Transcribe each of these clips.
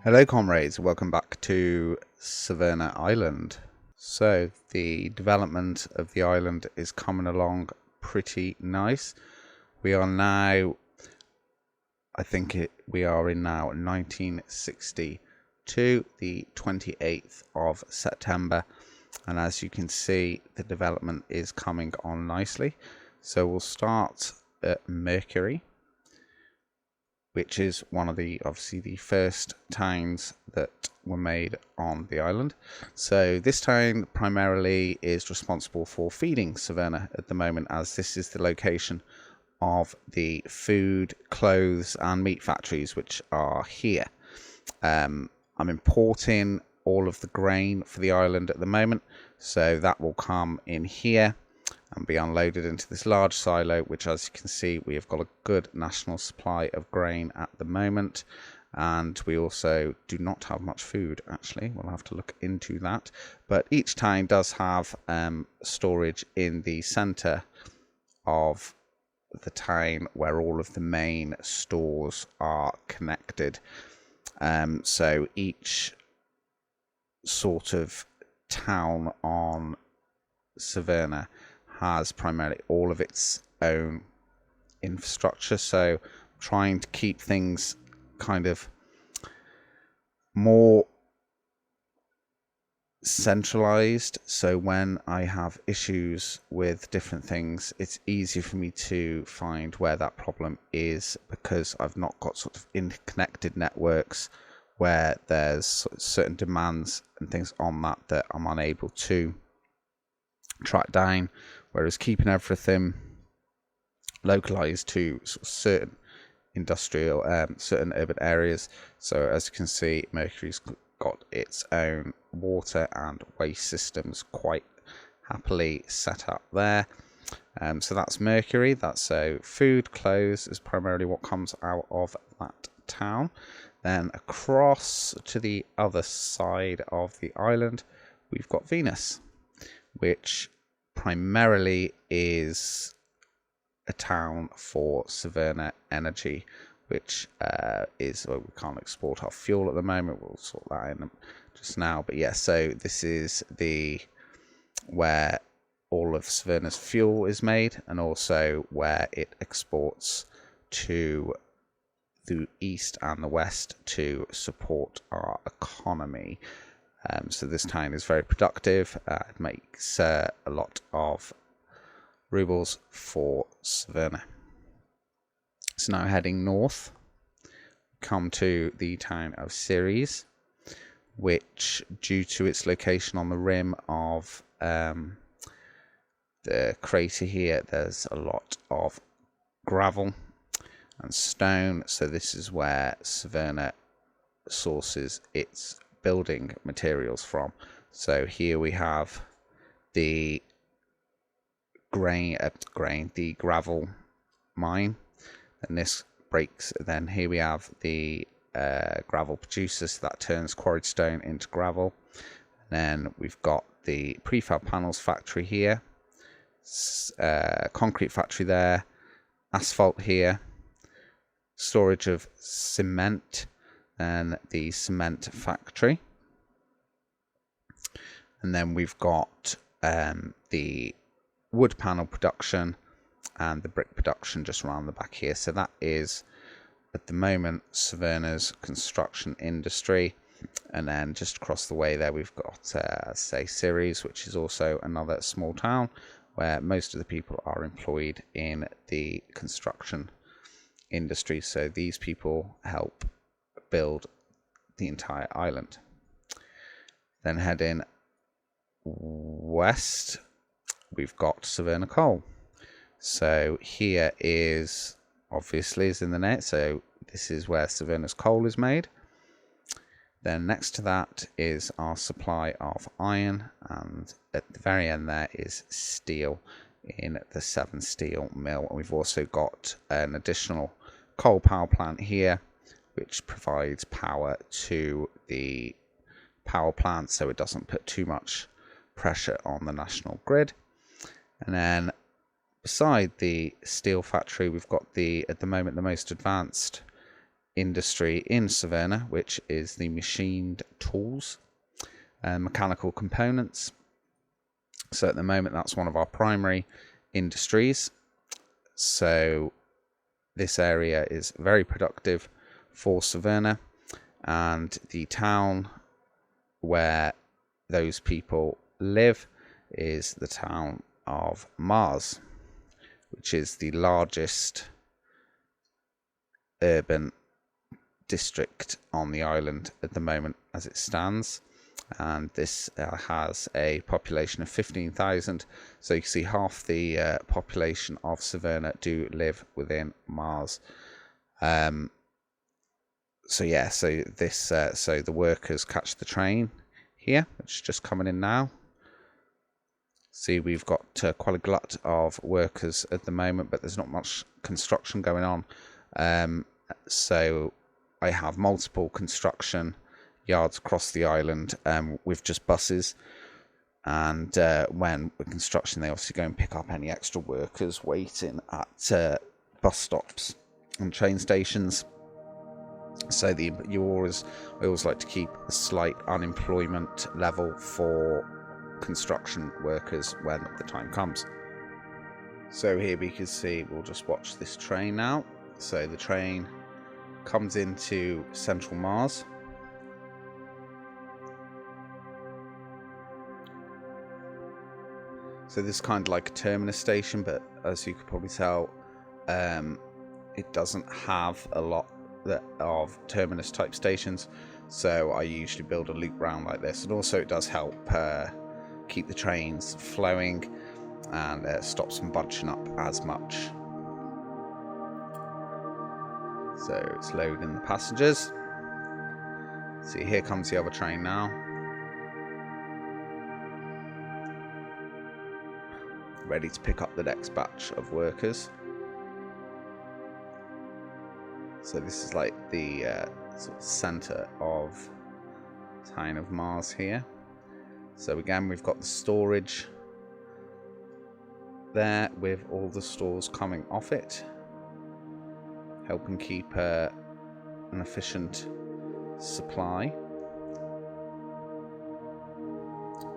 Hello comrades, welcome back to Severna Island. So the development of the island is coming along pretty nice. We are now, we are in now 1962, the 28th of September. And as you can see, the development is coming on nicely. So we'll start at Mercury, which is one of the first towns that were made on the island. So this town primarily is responsible for feeding Severna at the moment, as this is the location of the food, clothes and meat factories which are here. I'm importing all of the grain for the island at the moment, so that will come in here and be unloaded into this large silo, which, as you can see, we have got a good national supply of grain at the moment. And we also do not have much food, actually. We'll have to look into that. But each town does have storage in the centre of the town where all of the main stores are connected. So each sort of town on Severna has primarily all of its own infrastructure, so trying to keep things kind of more centralized, so when I have issues with different things, it's easier for me to find where that problem is, because I've not got sort of interconnected networks where there's certain demands and things on that I'm unable to track down, whereas keeping everything localized to sort of certain industrial, certain urban areas. So as you can see, Mercury's got its own water and waste systems quite happily set up there. So that's Mercury. That's so food, clothes is primarily what comes out of that town. Then across to the other side of the island, we've got Venus, which primarily is a town for Severna Energy, which is, well, we can't export our fuel at the moment. We'll sort that in just now. But yeah, so this is where all of Severna's fuel is made, and also where it exports to the east and the west to support our economy. So this town is very productive. It makes a lot of rubles for Severna. So now heading north, come to the town of Ceres, which, due to its location on the rim of the crater here, there's a lot of gravel and stone. So this is where Severna sources its building materials from. So here we have the the gravel mine, and this breaks. Then here we have the gravel producer, so that turns quarried stone into gravel. And then we've got the prefab panels factory here, concrete factory there, asphalt here, storage of cement, and the cement factory. And then we've got the wood panel production and the brick production just around the back here. So that is, at the moment, Severna's construction industry. And then just across the way there, we've got, say, Ceres, which is also another small town where most of the people are employed in the construction industry. So these people help build the entire island. Then heading west, we've got Severna Coal. So here is, obviously, is in the net. So this is where Severna's coal is made. Then next to that is our supply of iron, and at the very end there is steel in the Severn Steel Mill. And we've also got an additional coal power plant here, which provides power to the power plant, so it doesn't put too much pressure on the national grid. And then beside the steel factory, we've got at the moment, the most advanced industry in Severna, which is the machined tools and mechanical components. So at the moment, that's one of our primary industries. So this area is very productive for Severna, and the town where those people live is the town of Mars, which is the largest urban district on the island at the moment as it stands. And this has a population of 15,000. So you can see half the population of Severna do live within Mars. So the workers catch the train here, which is just coming in now. See, we've got quite a glut of workers at the moment, but there's not much construction going on. So I have multiple construction yards across the island with just buses. And when with construction, they obviously go and pick up any extra workers waiting at bus stops and train stations. So I always like to keep a slight unemployment level for construction workers when the time comes. So here we can see, we'll just watch this train now. So the train comes into central Mars. So this is kind of like a terminus station, but as you could probably tell, it doesn't have a lot of terminus type stations. So I usually build a loop round like this, and also it does help keep the trains flowing and stops them bunching up as much. So it's loading the passengers. See, here comes the other train now. Ready to pick up the next batch of workers. So this is like the sort of center of town of Mars here. So again, we've got the storage there with all the stores coming off it, helping keep an efficient supply.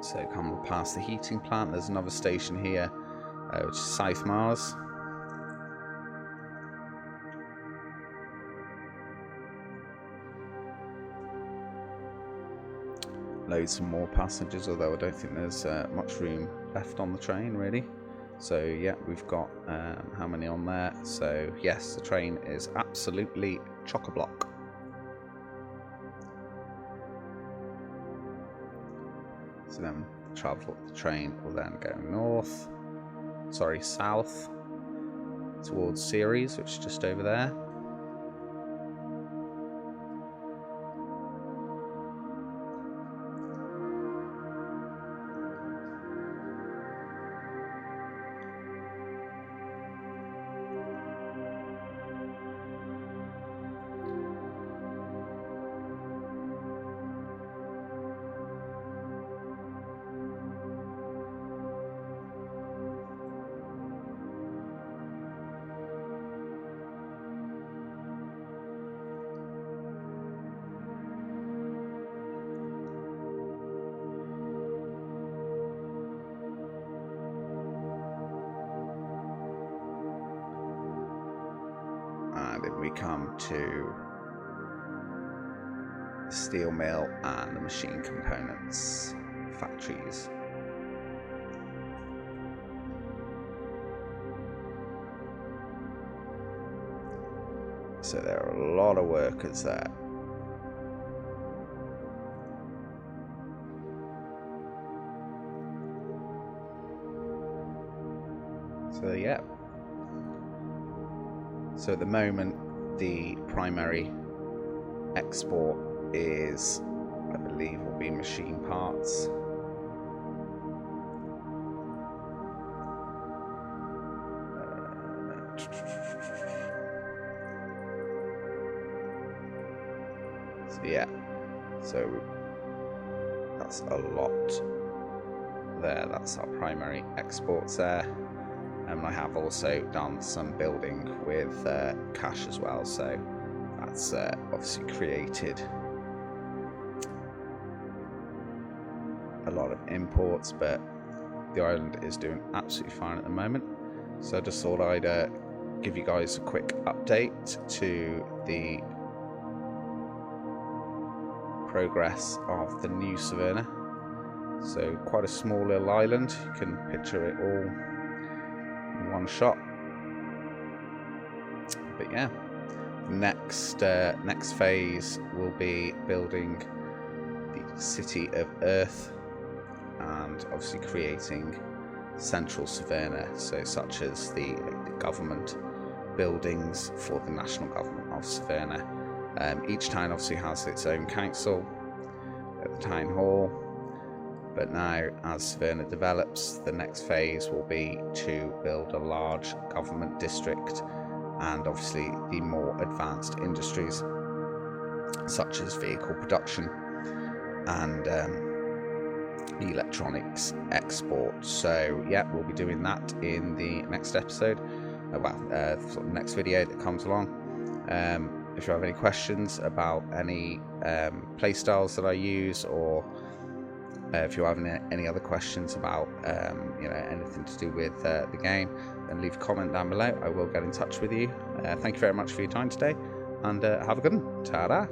So coming past the heating plant, there's another station here, which is South Mars. Load some more passengers, although I don't think there's much room left on the train really. So yeah, we've got how many on there? So yes, the train is absolutely chock-a-block. So then the train will then go south towards Ceres, which is just over there. And then we come to the steel mill and the machine components factories. So there are a lot of workers there. So yeah. So at the moment, the primary export is, I believe, will be machine parts. So yeah, so that's a lot there. That's our primary exports there. And I have also done some building with cash as well, so that's obviously created a lot of imports, but the island is doing absolutely fine at the moment. So I just thought I'd give you guys a quick update to the progress of the new Severna. So quite a small little island, you can picture it all in one shot. But yeah, next phase will be building the city of Earth and obviously creating central Severna, so such as the government buildings for the national government of Severna. Each town obviously has its own council at the town hall, but now as Severna develops, the next phase will be to build a large government district and obviously the more advanced industries such as vehicle production and electronics export. So yeah, we'll be doing that in the next episode, sort of next video that comes along. If you have any questions about any play styles that I use, or if you have any other questions about anything to do with the game, then leave a comment down below. I will get in touch with you. Thank you very much for your time today, and have a good one. Ta-da.